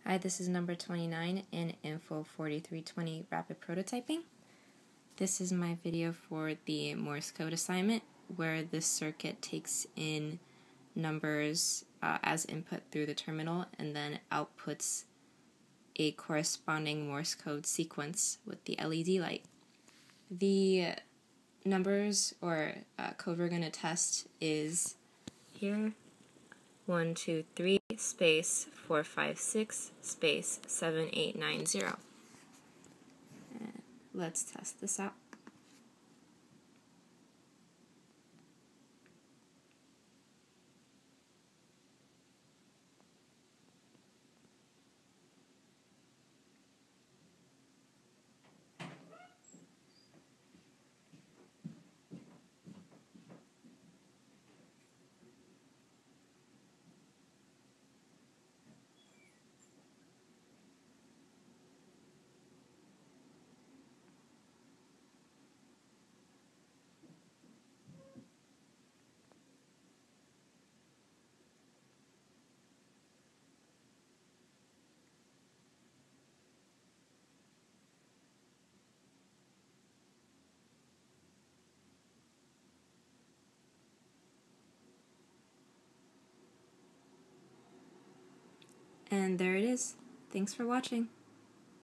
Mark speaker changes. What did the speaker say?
Speaker 1: Hi, this is number 29 in Info 4320 Rapid Prototyping. This is my video for the Morse code assignment where this circuit takes in numbers as input through the terminal and then outputs a corresponding Morse code sequence with the LED light. The numbers or code we're going to test is here. 1, 2, 3, space 4, 5, 6, space 7, 8, 9, 0. And let's test this out. And there it is. Thanks for watching.